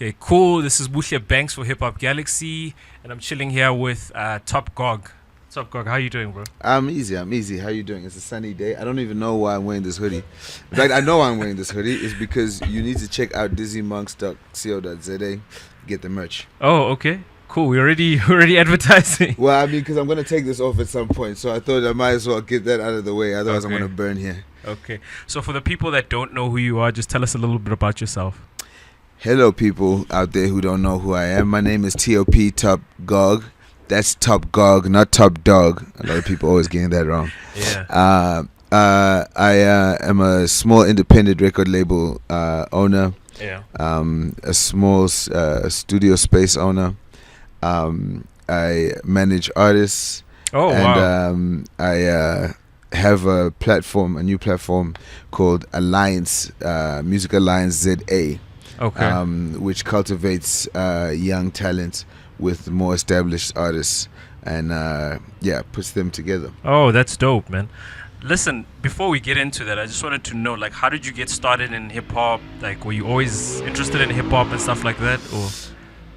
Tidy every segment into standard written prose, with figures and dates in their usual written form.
Okay, cool. This is Bushia Banks for Hip Hop Galaxy, and I'm chilling here with TopGogg. TopGogg, how you doing, bro? I'm easy. I'm easy. How you doing? It's a sunny day. I don't even know why I'm wearing this hoodie. In fact, I know why I'm wearing this hoodie. It's because you need to check out dizzymonks.co.za. Get the merch. Oh, okay, cool. We already already advertising. Well, I mean, because I'm gonna take this off at some point, so I thought I might as well get that out of the way. Otherwise, I'm Okay. gonna burn here. Okay, so for the people that don't know who you are, just tell us a little bit about yourself. Hello, people out there who don't know who I am. My name is T.O.P. TopGogg. That's TopGogg, not Top Dog. A lot of people always getting that wrong. Yeah. I am a small independent record label owner. Yeah. A small studio space owner. I manage artists. Oh, wow. And I have a new platform called Alliance, Music Alliance ZA, Okay. which cultivates young talent with more established artists and puts them together. Oh, that's dope, man. Listen, before we get into that, I just wanted to know, like, how did you get started in hip hop? Like, were you always interested in hip hop and stuff like that, or?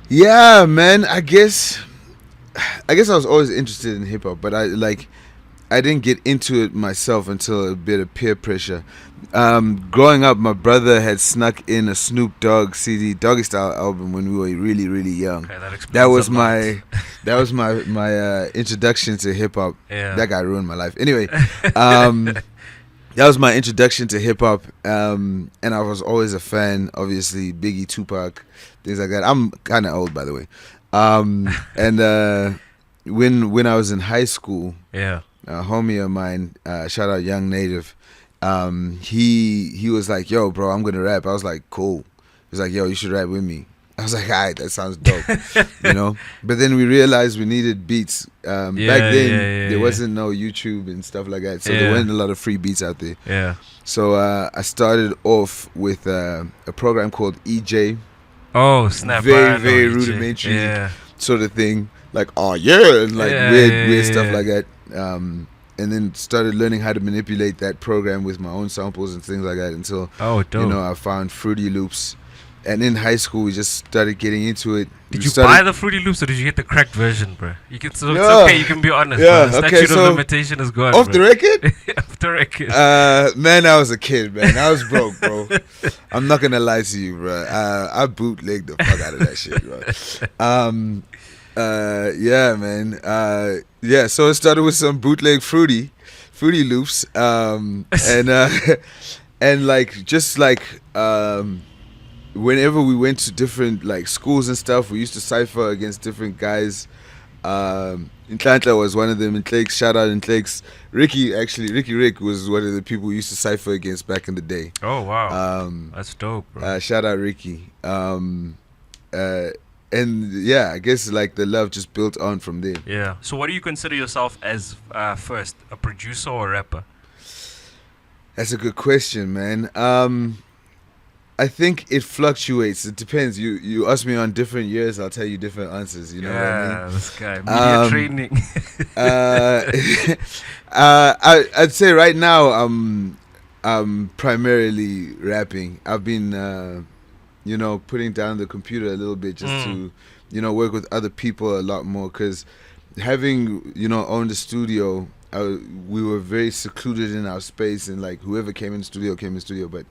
Yeah, man. I guess I was always interested in hip hop, but I didn't get into it myself until a bit of peer pressure. Growing up, my brother had snuck in a Snoop Dogg CD, Doggy Style album when we were really, really young. Okay, that explains That was a lot. that was my introduction to hip hop. Yeah. That guy ruined my life. Anyway, that was my introduction to hip hop, and I was always a fan. Obviously, Biggie, Tupac, things like that. I'm kind of old, by the way. And when I was in high school, Yeah. a homie of mine, shout out Young Native, he was like, yo, bro, I'm gonna rap. I was like, cool. He was like, yo, you should rap with me. I was like, all right, that sounds dope. But then we realized we needed beats. Back then there wasn't no YouTube and stuff like that, so there weren't a lot of free beats out there. Yeah. So I started off with a program called EJ. Oh, snap. I Very, know very EJ. rudimentary Yeah. sort of thing, like, oh yeah, and like weird stuff yeah. like that. And then started learning how to manipulate that program with my own samples and things like that until Oh, dope. I found Fruity Loops. And in high school, we just started getting into it. Did We you started- buy the Fruity Loops or did you get the cracked version, bro? You can. So it's Yeah. okay. You can be honest. Yeah, Bro. The okay, statute of so limitation is gone. off bro. the record? Off the record. Man, I was a kid, man. I was broke, bro. I'm not gonna lie to you, bro. I bootlegged the fuck out of that shit, bro. Yeah, man. So it started with some bootleg Fruity Loops, and whenever we went to different like schools and stuff, we used to cipher against different guys. Entitlement was one of them. Shout out Entitlement. Ricky Rick was one of the people we used to cipher against back in the day. Oh wow. That's dope, bro. Shout out Ricky. And yeah, I guess like the love just built on from there. Yeah. So what do you consider yourself as first, a producer or a rapper? That's a good question, man. I think it fluctuates. It depends. You ask me on different years, I'll tell you different answers. You know what I mean? This guy. Media training. I'd say right now I'm primarily rapping. I've been putting down the computer a little bit just to work with other people a lot more, because having owned a studio, we were very secluded in our space, and like whoever came in the studio, but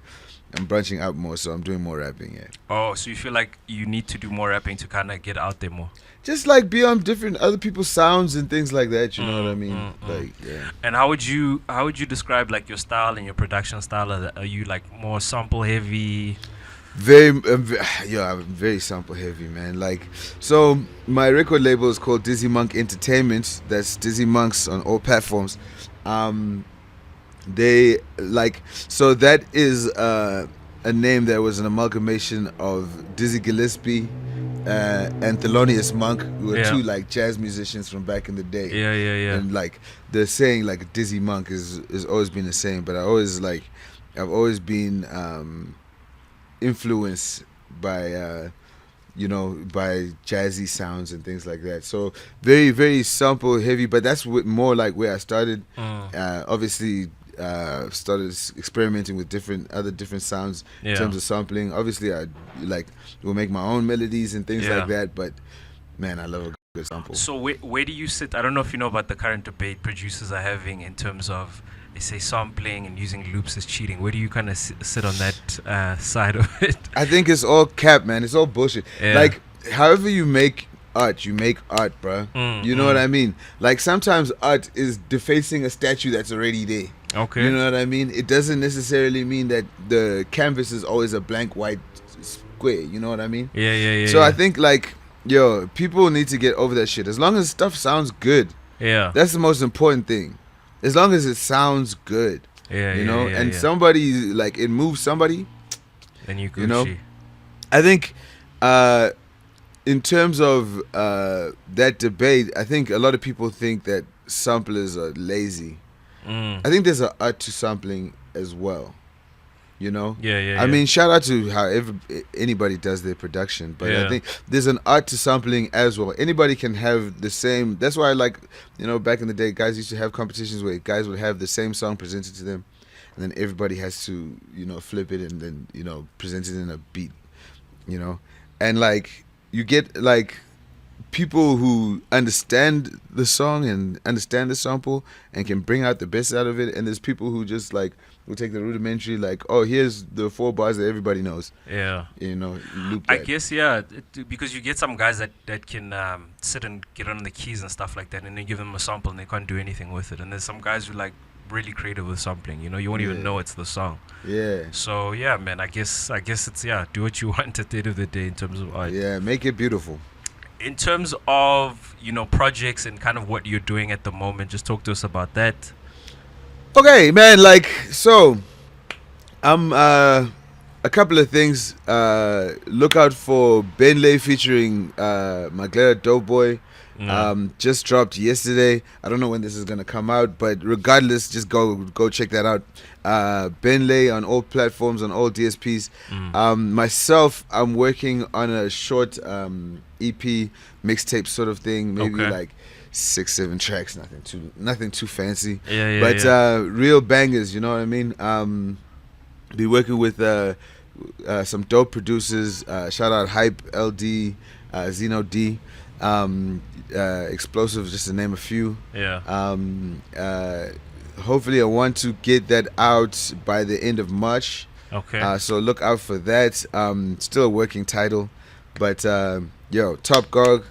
I'm branching out more, so I'm doing more rapping. Yeah. Oh, so you feel like you need to do more rapping to kind of get out there more? Just like be on different other people's sounds and things like that. You know what I mean? Like, yeah. And how would you describe like your style and your production style? Are you like more sample heavy? I'm very sample heavy, man. Like, so my record label is called Dizzy Monk Entertainment. That's Dizzy Monks on all platforms. So that is a name that was an amalgamation of Dizzy Gillespie and Thelonious Monk, who were two like jazz musicians from back in the day. Yeah. And like the saying, like Dizzy Monk is always been the same, but I've always been influenced by by jazzy sounds and things like that. So very, very sample heavy, but that's more like where I started. Obviously started experimenting with different sounds in terms of sampling. Obviously, I will make my own melodies and things like that. But man, I love a good sample. So where do you sit? I don't know if you know about the current debate producers are having in terms of, they say sampling and using loops is cheating. Where do you kind of sit on that side of it? I think it's all cap, man. It's all bullshit. Like, however you make art, bruh. You know what I mean? Like, sometimes art is defacing a statue that's already there. Okay. You know what I mean? It doesn't necessarily mean that the canvas is always a blank white square. You know what I mean? Yeah. So I think, like, yo, people need to get over that shit. As long as stuff sounds good. Yeah. That's the most important thing. As long as it sounds good. You know? And somebody, like, it moves somebody. Then you know? I think in terms of that debate, I think a lot of people think that samplers are lazy. I think there's an art to sampling as well. You know? I mean, shout out to however anybody does their production, but I think there's an art to sampling as well. Anybody can have the same. That's why, like, you know, back in the day, guys used to have competitions where guys would have the same song presented to them, and then everybody has to, you know, flip it and then, you know, present it in a beat, you know, and like you get like people who understand the song and understand the sample and can bring out the best out of it, and there's people who just like will take the rudimentary, like, oh, here's the 4 bars that everybody knows. You know, loop that. I guess because you get some guys that can sit and get on the keys and stuff like that, and then give them a sample and they can't do anything with it. And there's some guys who like really creative with sampling. You know, you won't even know it's the song. So yeah, man, I guess it's do what you want at the end of the day in terms of art. Make it beautiful. In terms of, you know, projects and kind of what you're doing at the moment, just talk to us about that. Okay, man, like, so I'm a couple of things. Look out for Benley featuring Maglera Doughboy. Just dropped yesterday. I don't know when this is gonna come out, but regardless, just go check that out. Benley on all platforms, on all DSPs. Myself, I'm working on a short EP mixtape sort of thing, maybe like 6-7 tracks, nothing too fancy, but real bangers, you know what I mean? Be working with some dope producers. Shout out Hype, LD, Zeno D, Explosive, just to name a few. Hopefully I want to get that out by the end of March. So look out for that. Still a working title, but TopGogg,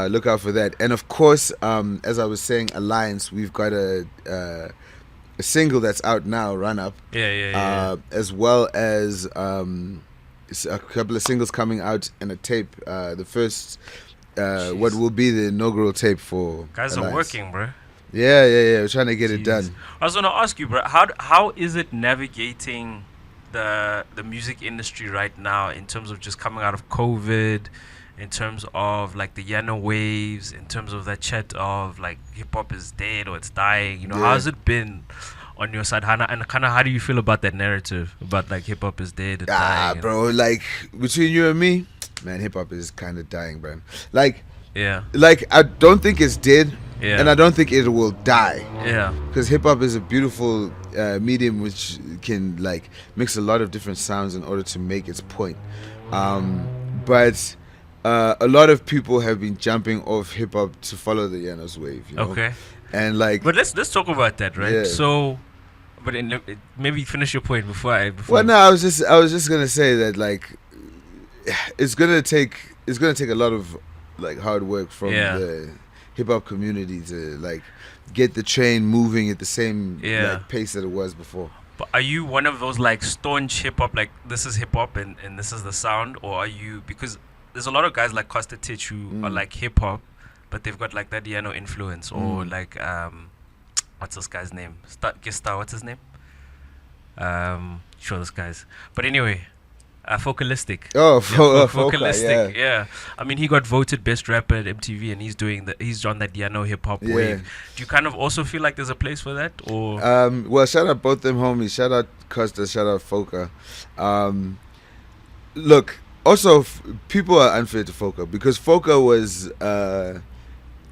look out for that. And of course, as I was saying, Alliance, we've got a single that's out now, Run Up, as well as a couple of singles coming out and a tape, the first what will be the inaugural tape for guys. Alliance. Are working, bro. We're trying to get it done. I was gonna ask you, bro, how is it navigating the music industry right now in terms of just coming out of COVID, in terms of like the Yano waves, in terms of that chat of like hip hop is dead or it's dying? You know, how has it been on your side, Hannah? And kind of how do you feel about that narrative about like hip hop is dead, it's dying? Bro, like between you and me, man, hip hop is kind of dying, bro. Like I don't think it's dead. And I don't think it will die. Because hip hop is a beautiful medium which can like mix a lot of different sounds in order to make its point. But a lot of people have been jumping off hip hop to follow the Yanos wave. You know? And like, but let's talk about that, right? So, but maybe finish your point before. Well, no, I was just gonna say that like it's gonna take a lot of like hard work from the hip hop community to like get the train moving at the same like, pace that it was before. But are you one of those like staunch hip hop, like this is hip hop and this is the sound, or are you, because there's a lot of guys like Costa Titch who are like hip hop, but they've got like that Yano influence, or like what's this guy's name? What's his name? Sure, this guy's. But anyway. Focalistic. Focalistic. Yeah. I mean, he got voted best rapper at MTV, and he's on that Yano hip hop wave. Do you kind of also feel like there's a place for that, or? Well, shout out both them homies. Shout out Costa. Shout out Foca. Look, also people are unfair to Foca because Foca was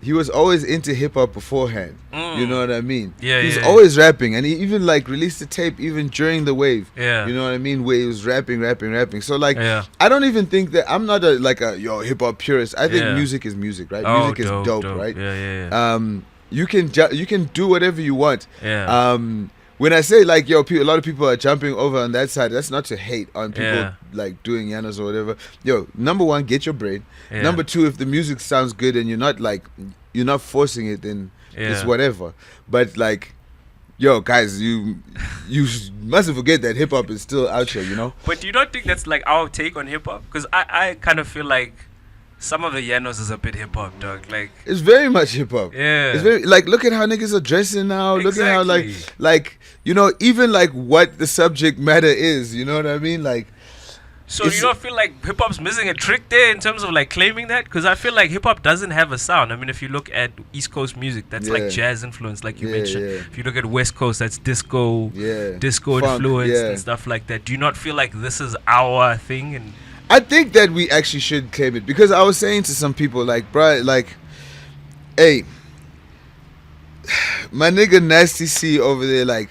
he was always into hip hop beforehand. You know what I mean? Yeah, He's yeah. always rapping, and he even like released a tape even during the wave. Yeah. You know what I mean? Where he was rapping. So like, Yeah. I don't even think that I'm not a hip hop purist. I think Yeah. music is music, right? Oh, Music is dope, right? Yeah. You can do whatever you want. Yeah. When I say like a lot of people are jumping over on that side, that's not to hate on people Yeah. like doing Yanos or whatever. Number one, get your brain. Yeah. Number two, if the music sounds good and you're not forcing it, then it's whatever. But like, guys, you mustn't forget that hip hop is still out here, you know. But do you not think that's like our take on hip hop? Because I kind of feel like some of the Yanos is a bit hip hop, dog. Like, it's very much hip hop. Yeah. It's very like, look at how niggas are dressing now. Look at how Exactly. even like what the subject matter is. You know what I mean? Like, so do you not feel like hip hop's missing a trick there in terms of like claiming that? Because I feel like hip hop doesn't have a sound. I mean, if you look at East Coast music, that's like jazz influence, like you mentioned. Yeah. If you look at West Coast, that's disco, disco Funk, influence and stuff like that. Do you not feel like this is our thing? And I think that we actually should claim it, because I was saying to some people like, bruh, like, hey, my nigga Nasty C over there, like,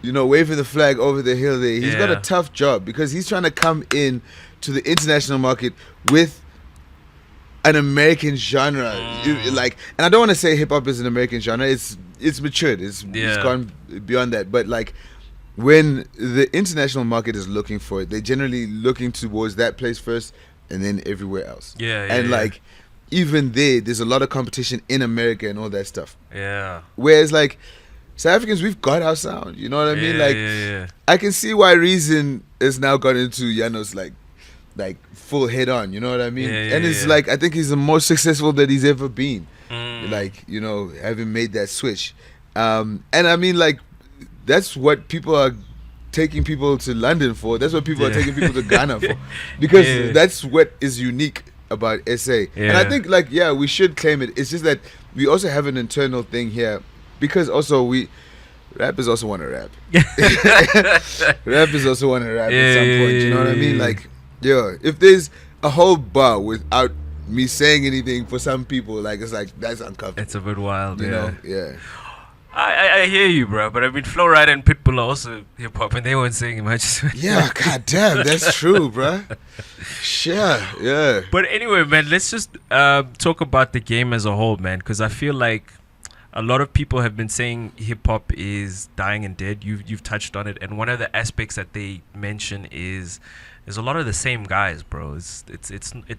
waving the flag over the hill there. He's got a tough job because he's trying to come in to the international market with an American genre. And I don't want to say hip hop is an American genre. It's matured. It's gone beyond that. But like, when the international market is looking for it, they're generally looking towards that place first and then everywhere else. Like, even there's a lot of competition in America and all that stuff. Yeah. Whereas like, South Africans, we've got our sound. You know what I mean? Like, I can see why Reason has now got into Yanos like full head on. You know what I mean? It's like, I think he's the most successful that he's ever been. Like, having made that switch. And I mean, like, that's what people are taking people to London for. That's what people are taking people to Ghana for, because that's what is unique about SA. And I think like, we should claim it. It's just that we also have an internal thing here, because also rappers also want to rap. Rappers also want to rap at some point. You know what I mean? Like, if there's a whole bar without me saying anything, for some people, like, it's like, that's uncomfortable. It's a bit wild, you know? Yeah. I hear you, bro, but I mean, Flo Rida and Pitbull are also hip hop, and they weren't saying much. Yeah, goddamn, that's true, bro. Yeah. But anyway, man, let's just talk about the game as a whole, man, because I feel like a lot of people have been saying hip hop is dying and dead. You've touched on it, and one of the aspects that they mention is there's a lot of the same guys, bro. It's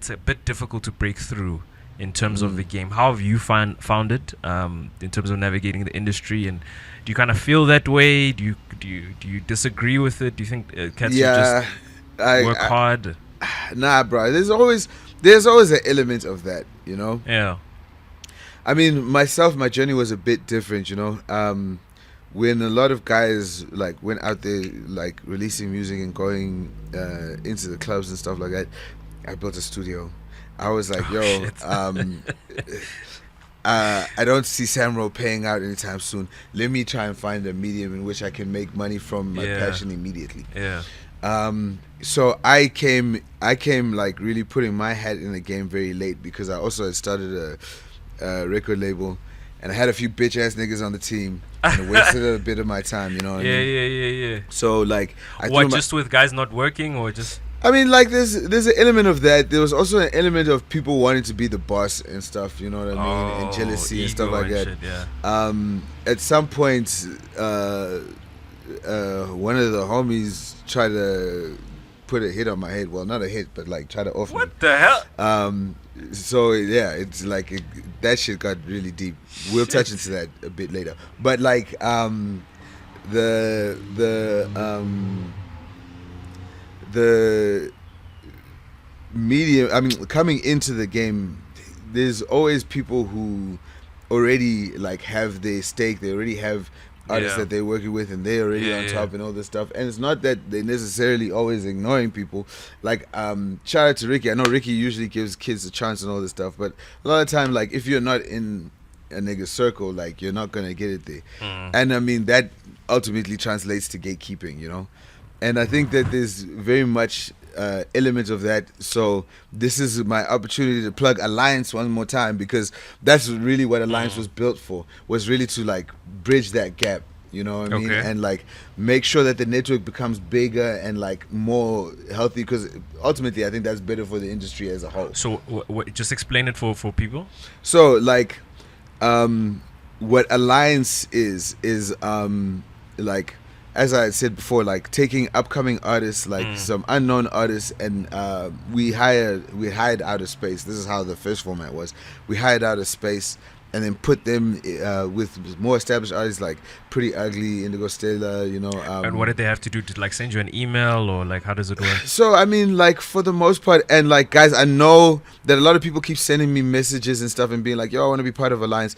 a bit difficult to break through in terms of the game. How have you found it in terms of navigating the industry, and do you kind of feel that way? Do you disagree with it? Do you think cats should just work hard? Nah, bro. There's always an element of that, you know. Yeah. I mean, my journey was a bit different, you know. When a lot of guys like went out there like releasing music and going into the clubs and stuff like that, I built a studio. I was like, I don't see Samro paying out anytime soon. Let me try and find a medium in which I can make money from my passion immediately. Yeah. So I came like really putting my hat in the game very late, because I also had started a record label, and I had a few bitch ass niggas on the team, and it wasted a bit of my time. You know what I mean? Yeah. So like, just with guys not working, or just? I mean, like, there's an element of that. There was also an element of people wanting to be the boss and stuff, you know what I mean? And jealousy and stuff like that. Shit, at some point, one of the homies tried to put a hit on my head. Well, not a hit, but like try to off me. What the hell? So yeah, it's like that shit got really deep. We'll touch into that a bit later. But like, the medium, I mean, coming into the game, there's always people who already like have their stake. They already have artists that they're working with, and they're already on top and all this stuff. And it's not that they're necessarily always ignoring people. Like, shout out to Ricky. I know Ricky usually gives kids a chance and all this stuff, but a lot of time, like, if you're not in a nigga's circle, like, you're not gonna get it there. And I mean, that ultimately translates to gatekeeping, you know. And I think that there's very much element of that. So this is my opportunity to plug Alliance one more time, because that's really what Alliance was built for, was really to like bridge that gap. You know what I mean? Okay. And like make sure that the network becomes bigger and like more healthy, because ultimately I think that's better for the industry as a whole. So just explain it for people. So like what Alliance is like, as I said before, like taking upcoming artists, like some unknown artists, and we hired out of space. This is how the first format was. We hired out of space and then put them with more established artists like Pretty Ugly, Indigo Stella, you know. And what did they have to do to like send you an email, or like how does it work? So I mean, like for the most part, and like guys, I know that a lot of people keep sending me messages and stuff and being like, "Yo, I want to be part of Alliance."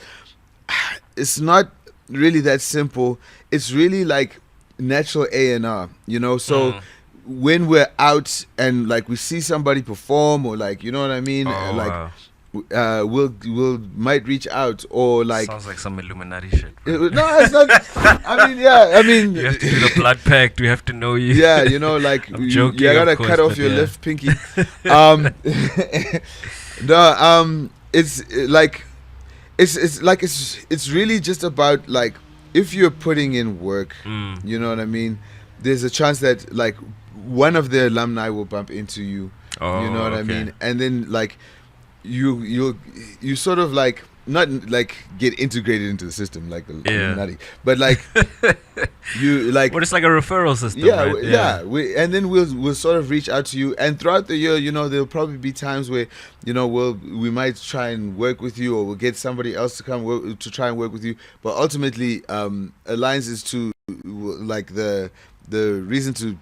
It's not really that simple. It's really like natural A&R, you know. So when we're out and like we see somebody perform, or like, you know what I mean, like. We'll might reach out, or like sounds like some Illuminati shit. No, it's not. I mean, you have to do the blood pact. We have to know you. Yeah, you know, like you gotta cut off your left pinky. It's really just about like, if you're putting in work, you know what I mean. There's a chance that like one of the alumni will bump into you. You know what I mean, and then like. You sort of like not like get integrated into the system like Illuminati, but like you like. But it's like a referral system. Yeah, right? yeah. And then we'll sort of reach out to you, and throughout the year, you know, there'll probably be times where, you know, we might try and work with you, or we'll get somebody else to come to try and work with you. But ultimately, Alliance is to like the reason to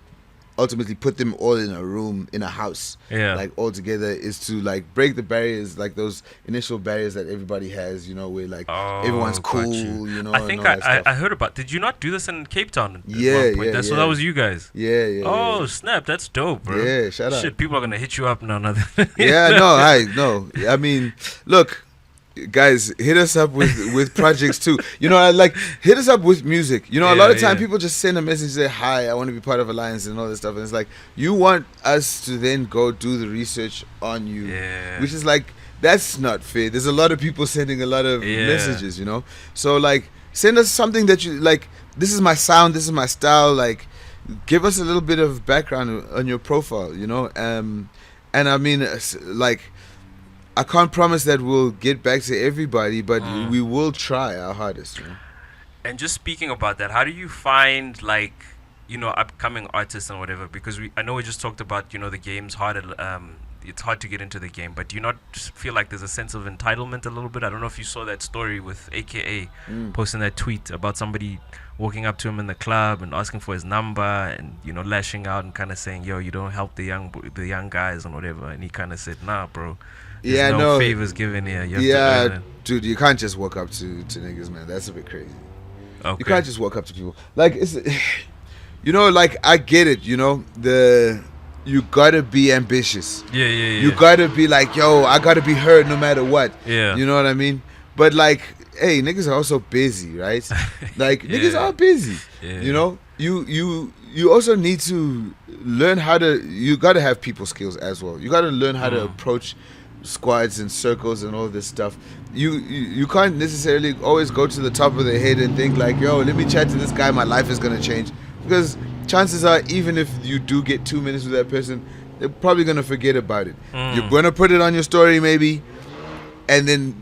ultimately put them all in a room, in a house, like all together, is to like break the barriers, like those initial barriers that everybody has, you know, where like everyone's cool, you know. I think I heard about. Did you not do this in Cape Town? At yeah, one point? yeah. So that was you guys. Yeah. Oh snap, that's dope, bro. Yeah, shout out. Shit, people are gonna hit you up now. Yeah, no. I mean, look. Guys, hit us up with projects too. You know, like hit us up with music. You know, a lot of time people just send a message and say, "Hi, I want to be part of Alliance," and all this stuff. And it's like, you want us to then go do the research on you, which is like, that's not fair. There's a lot of people sending a lot of messages, you know. So like, send us something that you like. This is my sound. This is my style. Like, give us a little bit of background on your profile, you know. And I mean, like. I can't promise that we'll get back to everybody, but we will try our hardest. You know? And just speaking about that, how do you find like, you know, upcoming artists and whatever? Because I know we just talked about, you know, the game's hard. It's hard to get into the game, but do you not feel like there's a sense of entitlement a little bit? I don't know if you saw that story with AKA posting that tweet about somebody walking up to him in the club and asking for his number, and, you know, lashing out and kind of saying, "Yo, you don't help the young guys and whatever." And he kind of said, "Nah, bro. There's no favors given here. You have to earn it." Dude, you can't just walk up to niggas, man. That's a bit crazy. Okay. You can't just walk up to people. Like, it's, you know, like, I get it, you know, you gotta be ambitious. Yeah. You gotta be like, yo, I gotta be heard no matter what. Yeah. You know what I mean? But like, hey, niggas are also busy, right? Like, niggas are busy. Yeah. You know? You also need to learn you gotta have people skills as well. You gotta learn how to approach squads and circles and all this stuff. You can't necessarily always go to the top of the head and think like, yo, let me chat to this guy, my life is gonna change. Because chances are, even if you do get 2 minutes with that person, they're probably gonna forget about it. You're gonna put it on your story maybe, and then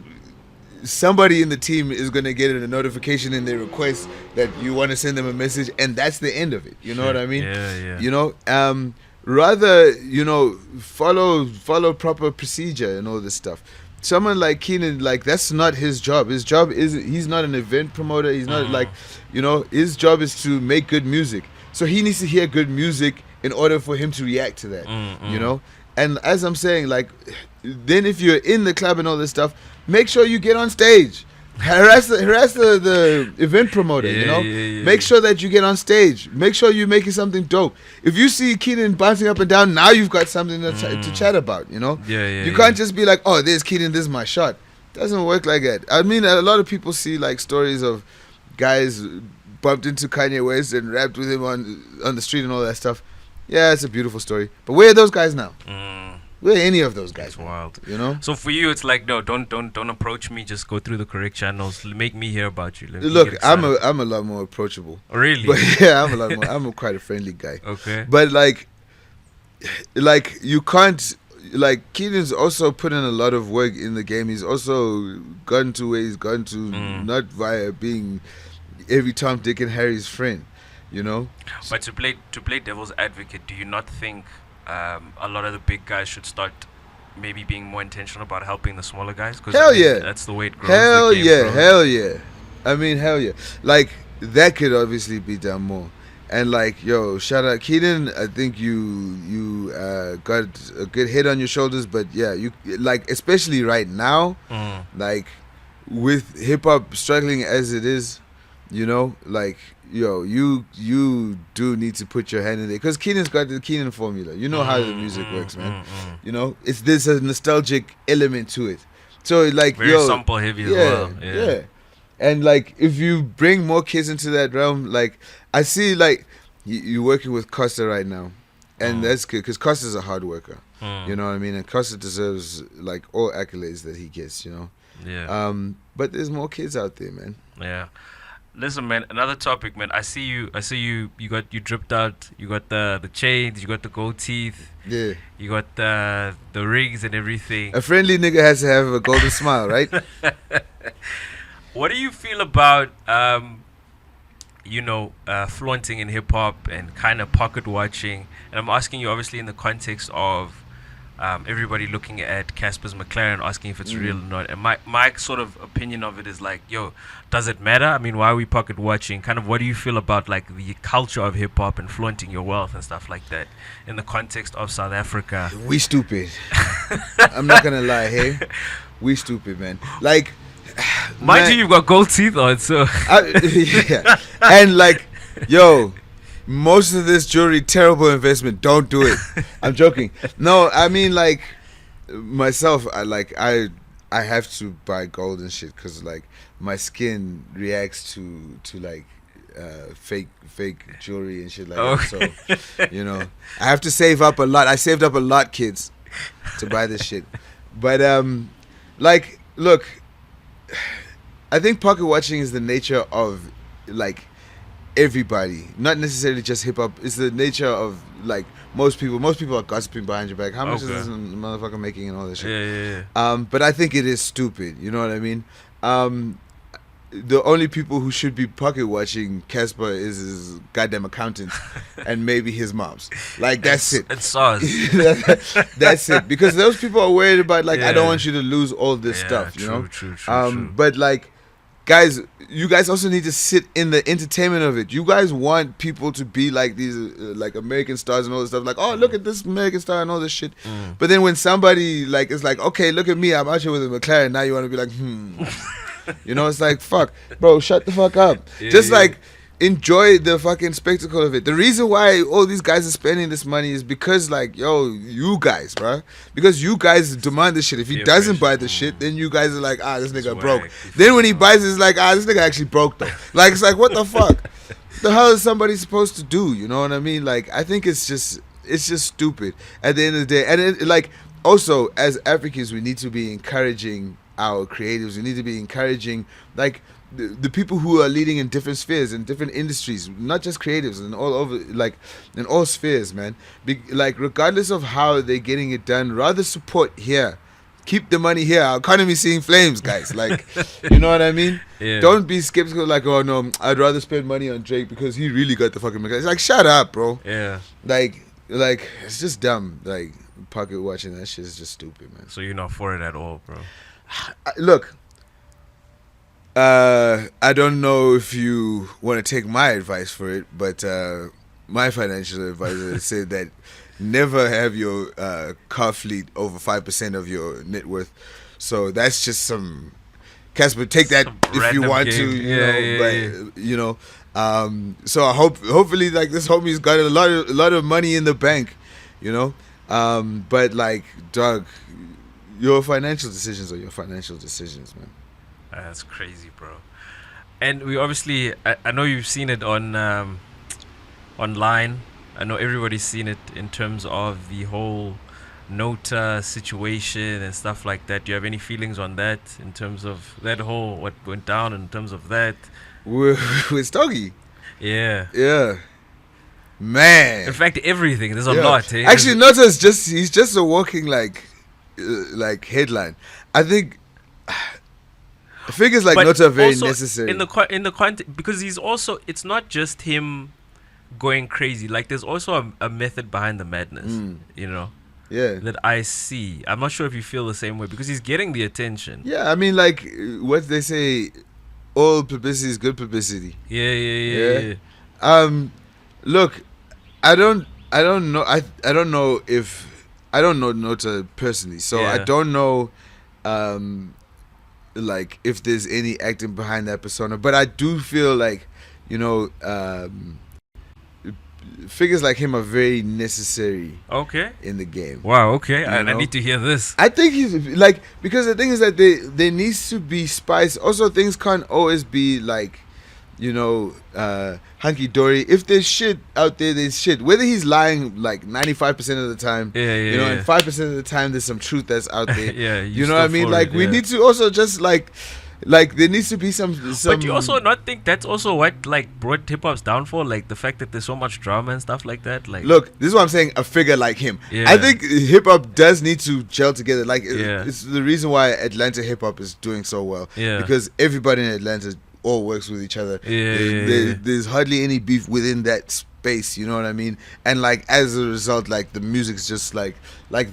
somebody in the team is gonna get a notification in their request that you want to send them a message, and that's the end of it. You know what I mean? Yeah. You know, rather, you know, follow proper procedure and all this stuff. Someone like Keenan, like, that's not his job. His job is, he's not an event promoter. He's not like, you know, his job is to make good music. So he needs to hear good music in order for him to react to that, you know? And as I'm saying, like, then if you're in the club and all this stuff, make sure you get on stage. Harass the event promoter, you know? Make sure that you get on stage. Make sure you're making something dope. If you see Keenan bouncing up and down, now you've got something to chat about, you know? You can't just be like, oh, there's Keenan, this is my shot. Doesn't work like that. I mean, a lot of people see like stories of guys bumped into Kanye West and rapped with him on the street and all that stuff. Yeah, it's a beautiful story. But where are those guys now? Mm, Where are any of those guys? it's Man? wild. You know. So for you, it's like no, don't approach me. Just go through the correct channels. Make me hear about you. Let me Look, get I'm excited. a lot more approachable. Really? But yeah, I'm quite a friendly guy. Okay. But like you can't, like, Keenan's also put in a lot of work in the game. He's also gotten to where he's gotten to, not via being every Tom, Dick, and Harry's friend, you know. But to play devil's advocate, do you not think a lot of the big guys should start maybe being more intentional about helping the smaller guys? Because Hell yeah, that's the way it grows. hell the game yeah, grows. hell yeah. I mean, hell yeah. Like, that could obviously be done more. And like, yo, shout out Keenan. I think you got a good head on your shoulders, but yeah, you like, especially right now, like with hip hop struggling as it is, you know, like, yo, you do need to put your hand in there, because Keenan's got the Keenan formula. You know how the music works, man. You know, there's a nostalgic element to it. So like, Very sample heavy as well. Yeah. And like, if you bring more kids into that realm, like, I see, like, you're working with Costa right now, and that's good, because Costa's a hard worker. You know what I mean? And Costa deserves like all accolades that he gets. You know. Yeah. But there's more kids out there, man. Yeah. Listen, man. Another topic, man. I see you. You dripped out. You got the chains. You got the gold teeth. Yeah. You got the rings and everything. A friendly nigga has to have a golden smile, right? What do you feel about flaunting in hip hop and kind of pocket watching? And I'm asking you, obviously, in the context of everybody looking at Casper's McLaren, asking if it's real or not. And my sort of opinion of it is like, yo, does it matter? I mean, why are we pocket watching? Kind of, what do you feel about like the culture of hip hop and flaunting your wealth and stuff like that in the context of South Africa? We stupid. I'm not gonna lie, hey, we stupid, man. Like, mind you, you've got gold teeth on, so yeah. And like, yo, most of this jewelry, terrible investment. Don't do it. I'm joking. No, I mean, like, myself, I have to buy gold and shit, because like my skin reacts to like fake jewelry and shit like that. So, you know, I have to save up a lot. I saved up a lot, kids, to buy this shit. But like, look, I think pocket watching is the nature of like everybody, not necessarily just hip hop. It's the nature of like most people. Most people are gossiping behind your back. How much is this motherfucker making and all this shit? Yeah. But I think it is stupid. You know what I mean? The only people who should be pocket watching Casper is his goddamn accountant and maybe his mom's. Like, that's it. It's SARS. That's it. Because those people are worried about like, I don't want you to lose all this stuff. You know? True. But like, guys, you guys also need to sit in the entertainment of it. You guys want people to be like these like American stars and all this stuff. Like, oh, look at this American star and all this shit. But then when somebody like is like, okay, look at me, I'm out here with a McLaren. Now you want to be like, You know, it's like, fuck, bro, shut the fuck up. Like, enjoy the fucking spectacle of it. The reason why all these guys are spending this money is because, like, yo, you guys, bro. Because you guys demand this shit. If he doesn't buy the shit, then you guys are like, this nigga broke. Then when he buys it, it's like, this nigga actually broke though. Like, it's like, what the fuck? The hell is somebody supposed to do? You know what I mean? Like, I think it's just stupid at the end of the day. And it, like, also, as Africans, we need to be encouraging our creatives. We need to be encouraging, like, the people who are leading in different spheres, in different industries, not just creatives, and all over, like, in all spheres, man. Like, regardless of how they're getting it done, rather support here. Keep the money here. Our economy's seeing flames, guys. Like, you know what I mean? Yeah. Don't be skeptical, like, oh no, I'd rather spend money on Drake because he really got the fucking mechanics. It's like, shut up, bro. Yeah. Like, it's just dumb. Like, pocket watching, that shit is just stupid, man. So you're not for it at all, bro? Look, I don't know if you want to take my advice for it, but my financial advisor said that never have your car fleet over 5% of your net worth. So that's just some Casper. Take that if you want to, you know. So I hopefully, like, this homie's got a lot of money in the bank, you know. But like, dog, your financial decisions are your financial decisions, man. That's crazy, bro. And we obviously, I know you've seen it on online. I know everybody's seen it in terms of the whole Nota situation and stuff like that. Do you have any feelings on that in terms of that whole what went down in terms of that? With Stogie. Yeah. Yeah. In Man. fact, everything. There's a Yeah. lot. Eh? Actually, Nota's he's just a walking like headline. I think figures like But Nota are very also necessary. in the context, because he's also, it's not just him going crazy. Like there's also a method behind the madness. You know. Yeah. That I see. I'm not sure if you feel the same way because he's getting the attention. Yeah, I mean, like what they say, all publicity is good publicity. Yeah. Look, I don't know, I don't know if, I don't know Nota personally, so I Yeah. don't know, like if there's any acting behind that persona, but I do feel like, you know, figures like him are very necessary Okay. in the game. Wow. Okay. You And I know? need to hear this. I think he's like, because the thing is that there needs to be spice. Also, things can't always be like, you know, hunky dory. If there's shit out there, there's shit. Whether he's lying like 95% of the time, Yeah. you know, and 5% of the time there's some truth that's out there. Yeah. You know what I mean? still Like for it, we yeah. need to also just like there needs to be some. But you also not think that's also what like brought hip hop's downfall, like the fact that there's so much drama and stuff like that. Like, Look, this is what I'm saying. A figure like him, Yeah. I think hip hop does need to gel together. Like, Yeah. it's the reason why Atlanta hip hop is doing so well. Yeah. Because everybody in Atlanta all works with each other. Yeah. There's hardly any beef within that space. You know what I mean? And like as a result, like the music's just like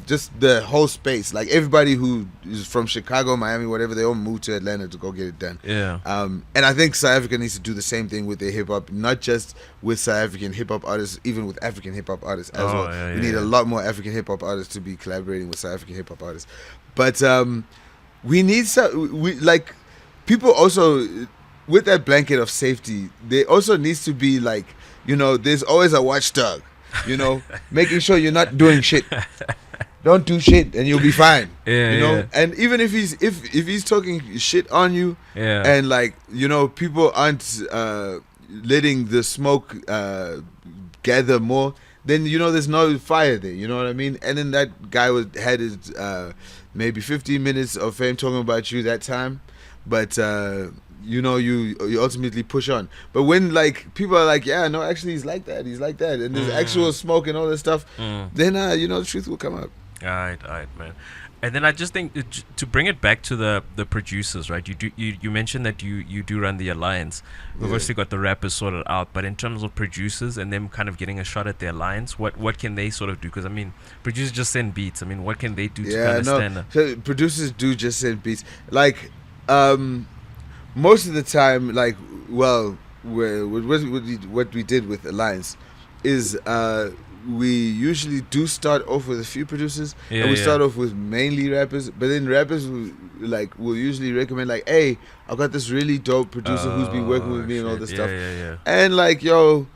just the whole space. Like everybody who is from Chicago, Miami, whatever, they all move to Atlanta to go get it done. Yeah. And I think South Africa needs to do the same thing with their hip hop, not just with South African hip hop artists, even with African hip hop artists as Oh, well. yeah, We need yeah. a lot more African hip hop artists to be collaborating with South African hip hop artists. But we need we like people also with that blanket of safety. There also needs to be like, you know, there's always a watchdog, you know, making sure you're not doing shit. Don't do shit and you'll be fine. Yeah, you know, yeah. and even if he's talking shit on you, Yeah. and like, you know, people aren't letting the smoke gather more, then you know there's no fire there. You know what I mean? And then that guy had his maybe 15 minutes of fame talking about you that time, but you know, you ultimately push on. But when like people are like, yeah, no, actually he's like that, and there's actual smoke and all that stuff, then you know the truth will come out. All right, man. And then I just think to bring it back to the producers, right? You mentioned that you do run the alliance. We've Yeah. obviously got the rappers sorted out, but in terms of producers and them kind of getting a shot at their alliance, what can they sort of do? Because I mean, producers just send beats. I mean, what can they do to kind Yeah, of stand no. up? So producers do just send beats. Like, most of the time, like, well, what we did with Alliance is we usually do start off with a few producers, Yeah, and we yeah. start off with mainly rappers. But then rappers will usually recommend like, hey, I've got this really dope producer who's been working with me and all shit. this Yeah, stuff. Yeah. And like, yo,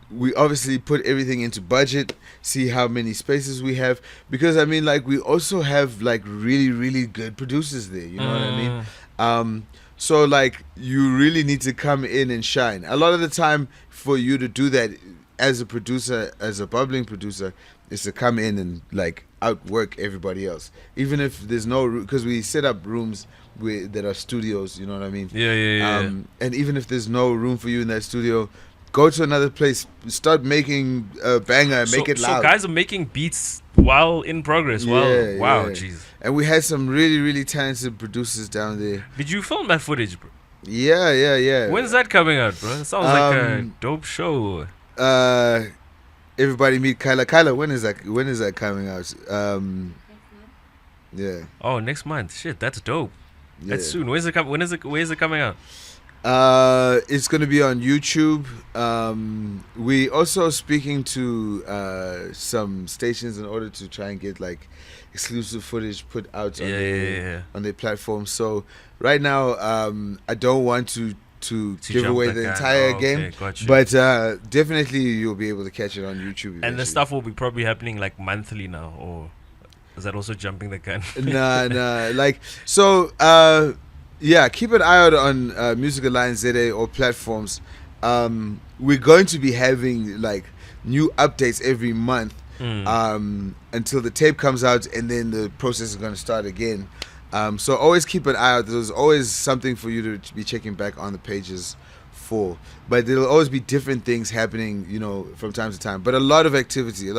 we obviously put everything into budget, see how many spaces we have, because I mean, like, we also have like really, really good producers there. You know what I mean? So like, you really need to come in and shine. A lot of the time, for you to do that as a producer, as a bubbling producer, is to come in and like outwork everybody else, even if there's no, because we set up rooms that are studios. You know what I mean? Yeah. And even if there's no room for you in that studio, go to another place, start making a banger, and make it loud. So guys are making beats while in progress. Wow, Yeah. jeez. And we had some really, really talented producers down there. Did you film that footage, bro? Yeah. When's that coming out, bro? It sounds like a dope show. Everybody meet Kyla. Kyla, when is that coming out? Yeah. Oh, next month. Shit, that's dope. Yeah. That's soon. Where's it coming out? It's gonna be on YouTube. We also speaking to some stations in order to try and get like exclusive footage put out on on their platform. So right now, I don't want to give jump away the the gun. entire Oh, game, okay, gotcha. but definitely you'll be able to catch it on YouTube. And the stuff will be probably happening like monthly now, or is that also jumping the gun? Nah. Like, so, yeah, keep an eye out on Music Alliance ZA or platforms. We're going to be having like new updates every month Mm. until the tape comes out, and then the process is going to start again. So always keep an eye out. There's always something for you to be checking back on the pages for. But there'll always be different things happening, you know, from time to time. But a lot of activity.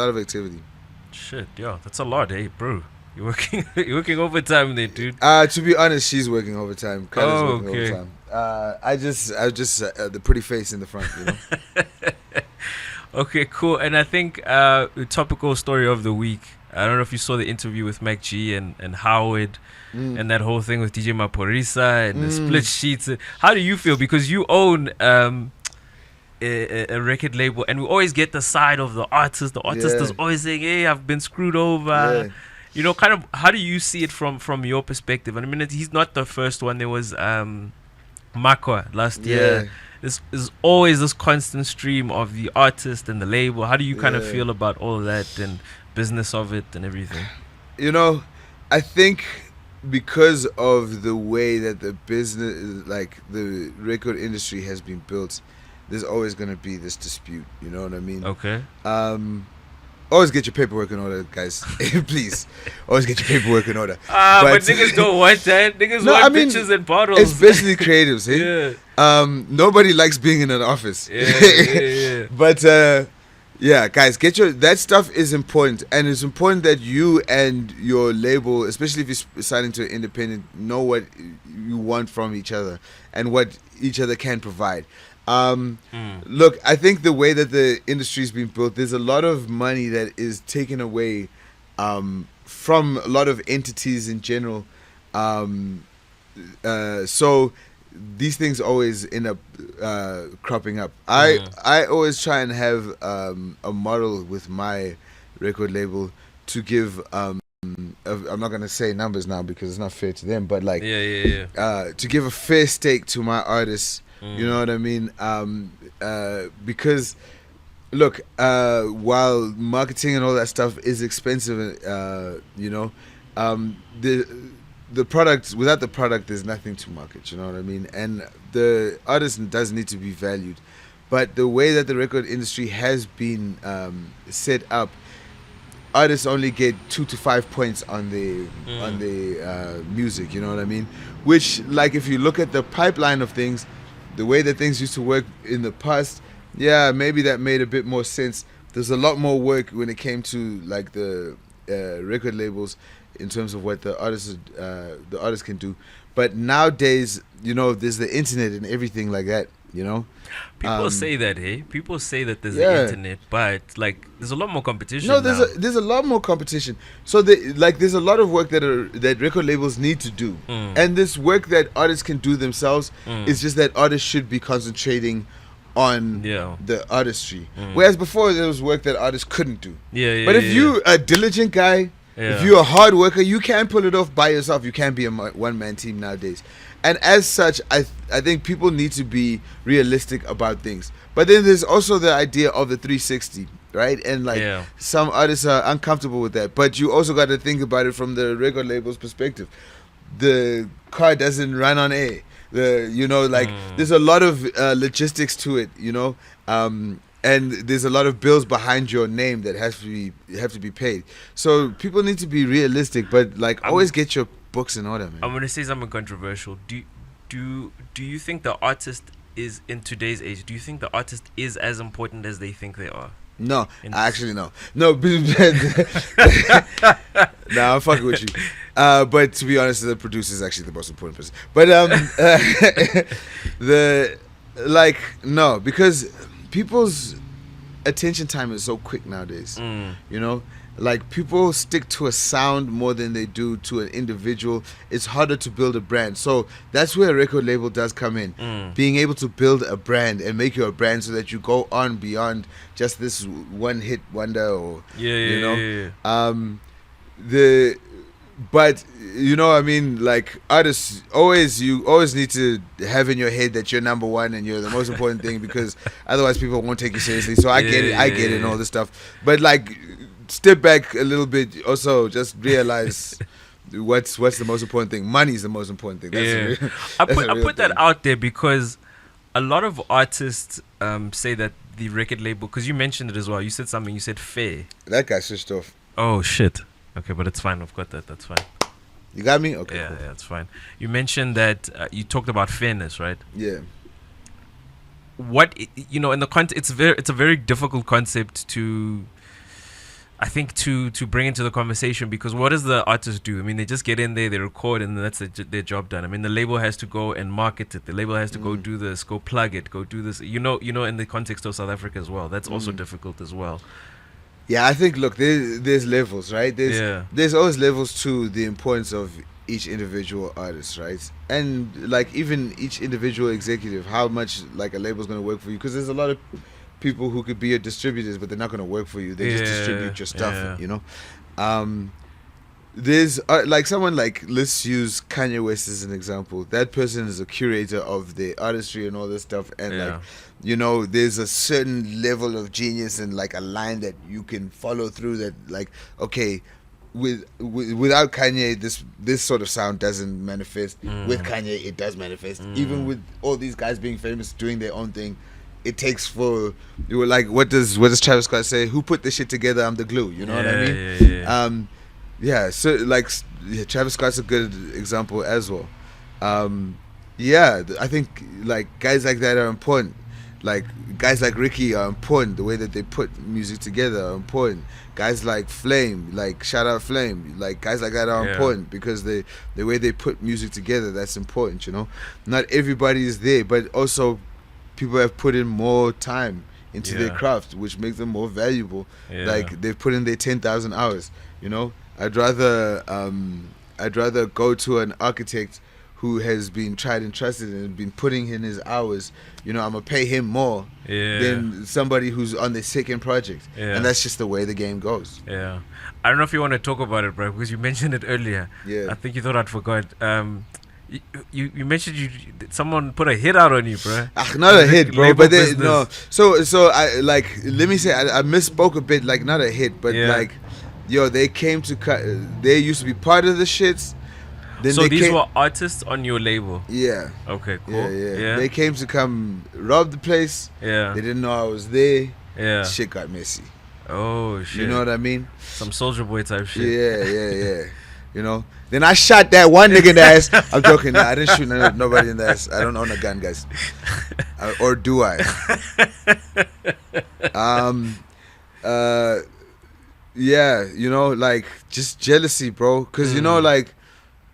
Shit, yeah, that's a lot, hey, bro. You're working, you're working overtime there, dude. To be honest, she's working overtime. Kyla's Oh, working okay. overtime. I just the pretty face in the front, you know. Okay, cool. And I think the topical story of the week. I don't know if you saw the interview with Mac G and Howard and that whole thing with DJ Maporisa and the split sheets. How do you feel? Because you own a record label, and we always get the side of the artist. The artist is always saying, "Hey, I've been screwed over." Yeah. You know, kind of. How do you see it from your perspective? And I mean, he's not the first one. There was Makwa last year. This is always this constant stream of the artist and the label. How do you kind of feel about all of that and business of it and everything? You know, I think because of the way that the business, like the record industry has been built, there's always going to be this dispute. You know what I mean? Okay. Always get your paperwork in order, guys. Please, always get your paperwork in order. But niggas don't want that. Niggas want bitches and bottles. Especially creatives, eh? Nobody likes being in an office. Yeah. But yeah, guys, that stuff is important, and it's important that you and your label, especially if you're signing to an independent, know what you want from each other and what each other can provide. Look, I think the way that the industry's been built, there's a lot of money that is taken away from a lot of entities in general. So these things always end up cropping up. I always try and have a model with my record label to give I'm not gonna say numbers now because it's not fair to them, but like to give a fair stake to my artists. You know what I mean? Because look, while marketing and all that stuff is expensive, you know, the product, without the product, there's nothing to market. You know what I mean? And the artist does need to be valued, but the way that the record industry has been set up, artists only get 2 to 5 points on the music. You know what I mean? Which, like, if you look at the pipeline of things, the way that things used to work in the past, yeah, maybe that made a bit more sense. There's a lot more work when it came to like the record labels in terms of what the artists can do. But nowadays, you know, there's the internet and everything like that. You know, people say that, hey, people say that there's the internet, but like there's a lot more competition. No, there's a lot more competition. So there's a lot of work that record labels need to do, and this work that artists can do themselves. It's just that artists should be concentrating on the artistry, whereas before there was work that artists couldn't do. But if you're a diligent guy, if you're a hard worker, you can pull it off by yourself. You can't be a one-man team nowadays. And as such, I think people need to be realistic about things. But then there's also the idea of the 360, right? And like some artists are uncomfortable with that. But you also got to think about it from the record label's perspective. The car doesn't run on air. There's a lot of logistics to it, you know. And there's a lot of bills behind your name that have to be paid. So people need to be realistic, but like always get your books in order, man. I'm gonna say something controversial. Do you think the artist is, in today's age, do you think the artist is as important as they think they are? No, actually no. No, nah, I'm fucking with you. But to be honest, the producer is actually the most important person. But no, because people's attention time is so quick nowadays. You know, like people stick to a sound more than they do to an individual. It's harder to build a brand, so that's where a record label does come in. Being able to build a brand and make your brand so that you go on beyond just this one hit wonder, or But you know, I mean, like artists, you always need to have in your head that you're number one and you're the most important thing, because otherwise people won't take you seriously. So I get it and all this stuff. But like, step back a little bit. Also, just realize what's the most important thing. Money is the most important thing. That's I put that out there because a lot of artists say that the record label, because you mentioned it as well. You said something. You said fair. That guy switched off. Oh shit. Okay, but it's fine. I've got that. That's fine. You got me? Okay. Yeah, Cool. yeah, it's fine. You mentioned that you talked about fairness, right? Yeah. In the it's a very difficult concept to, I think, to bring into the conversation, because what does the artist do? I mean, they just get in there, they record, and that's their job done. I mean, the label has to go and market it. The label has to go do this, go plug it, go do this. In the context of South Africa as well, that's also difficult as well. Yeah, I think, look, there's levels, right? There's always levels to the importance of each individual artist, right? And like even each individual executive, how much like a label's going to work for you, because there's a lot of people who could be your distributors, but they're not going to work for you. They just distribute your stuff, you know. There's like someone like, let's use Kanye West as an example. That person is a curator of the artistry and all this stuff, and like, you know, there's a certain level of genius and like a line that you can follow through, that like, okay, without Kanye, this sort of sound doesn't manifest. With Kanye, it does manifest. Even with all these guys being famous, doing their own thing, it takes for, you were like, what does Travis Scott say? Who put this shit together? I'm the glue. You know what I mean? So like, Travis Scott's a good example as well. I think like guys like that are important. Like guys like Ricky are important. The way that they put music together are important. Guys like Flame, like shout out Flame, like guys like that are important, because the way they put music together, that's important. You know, not everybody is there, but also people have put in more time into their craft, which makes them more valuable. Like they've put in their 10,000 hours. You know, I'd rather go to an architect who has been tried and trusted and been putting in his hours. You know, I'm gonna pay him more than somebody who's on the second project. And that's just the way the game goes. I don't know if you want to talk about it, bro, because you mentioned it earlier. I think you thought I'd forgot. You mentioned someone put a hit out on you, bro. Not a hit, bro, but no. So I like, let me say, I misspoke a bit. Like, not a hit, but like, yo, they came to cut. They used to be part of the shits. Then so these were artists on your label? Yeah. Okay, cool. Yeah. They came to come rob the place. They didn't know I was there. Shit got messy. Oh, shit. You know what I mean? Some Soldier Boy type shit. Yeah. You know? Then I shot that one nigga in the ass. I'm joking. Nah, I didn't shoot nobody in the ass. I don't own a gun, guys. Or do I? Yeah, you know, like, just jealousy, bro. Because, you know, like,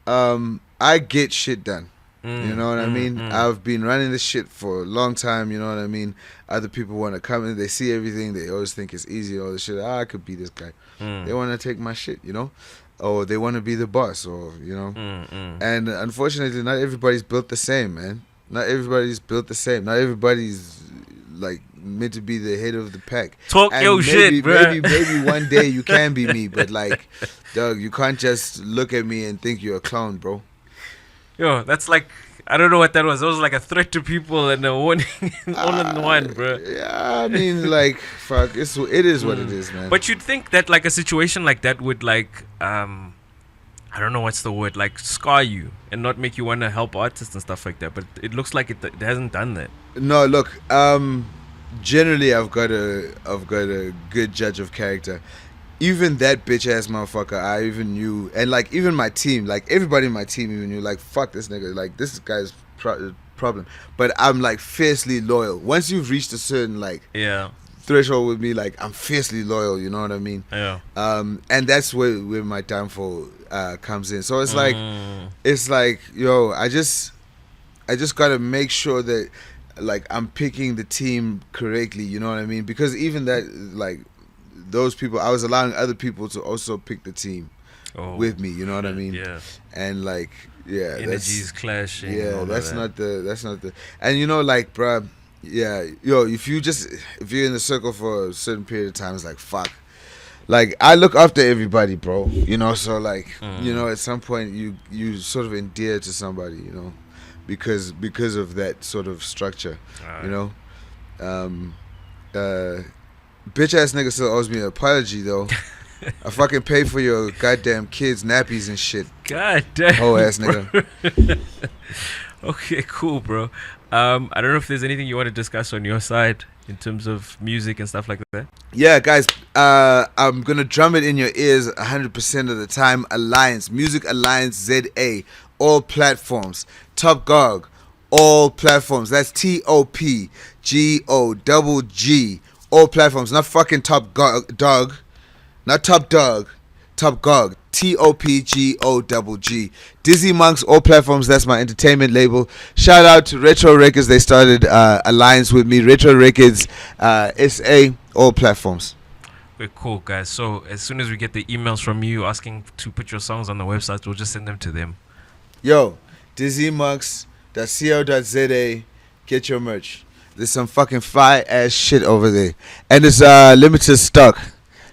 I get shit done. You know what I mean? I've been running this shit for a long time. You know what I mean? Other people want to come in, they see everything, they always think it's easy, all this shit. I could be this guy. They want to take my shit, you know, or they want to be the boss, or you know. And unfortunately, not everybody's built the same, man. Not everybody's built the same. Not everybody's like meant to be the head of the pack. Talk and your maybe, shit, bro. Maybe one day you can be me, but like, dog, you can't just look at me and think you're a clown, bro. Yo, that's like, I don't know what that was. It was like a threat to people and a warning all in one, bro. Yeah, I mean, like, fuck, it is what it is, man. But you'd think that like a situation like that would like, I don't know what's the word, like scar you and not make you want to help artists and stuff like that. But it looks like it hasn't done that. No, look, generally I've got a good judge of character. Even that bitch ass motherfucker, I even knew, and like even my team, like everybody in my team even knew, like, fuck this nigga, like this guy's problem. But I'm like fiercely loyal. Once you've reached a certain like threshold with me, like I'm fiercely loyal. You know what I mean? And that's where my downfall comes in. So it's like, yo, I just gotta make sure that like I'm picking the team correctly. You know what I mean? Because even that, like, those people, I was allowing other people to also pick the team with me. You know what I mean? Yeah. And like, yeah, energies clashing. Yeah, that's not the. And you know, like, bruh, yeah, yo, if you're in the circle for a certain period of time, it's like, fuck. Like, I look after everybody, bro. You know, so like, you know, at some point you sort of endear to somebody, you know, because of that sort of structure, you know. Bitch ass nigga still owes me an apology though. I fucking pay for your goddamn kids' nappies and shit. God damn. Whole ass nigga. Okay, cool, bro. I don't know if there's anything you want to discuss on your side in terms of music and stuff like that. Yeah, guys, I'm gonna drum it in your ears 100% of the time. Alliance, Music Alliance ZA, all platforms. TopGogg, all platforms. That's TopGogg, all platforms. Not fucking TopGogg, not TopDog, TopGogg, TopGogg. Dizzy Monks, all platforms. That's my entertainment label. Shout out to Retro Records. They started alliance with me. Retro Records, SA, all platforms. We're cool, guys. So as soon as we get the emails from you asking to put your songs on the website, we'll just send them to them. Yo, dizzymonks.co.za. Get your merch. There's some fucking fire ass shit over there, and it's limited stock.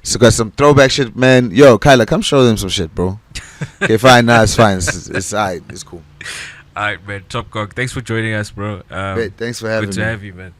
So got some throwback shit, man. Yo, Kyla, come show them some shit, bro. Okay, fine. Nah, it's fine. It's alright. It's cool. Alright, man. TopGogg, thanks for joining us, bro. Great. Thanks for having me. Good to have you, man.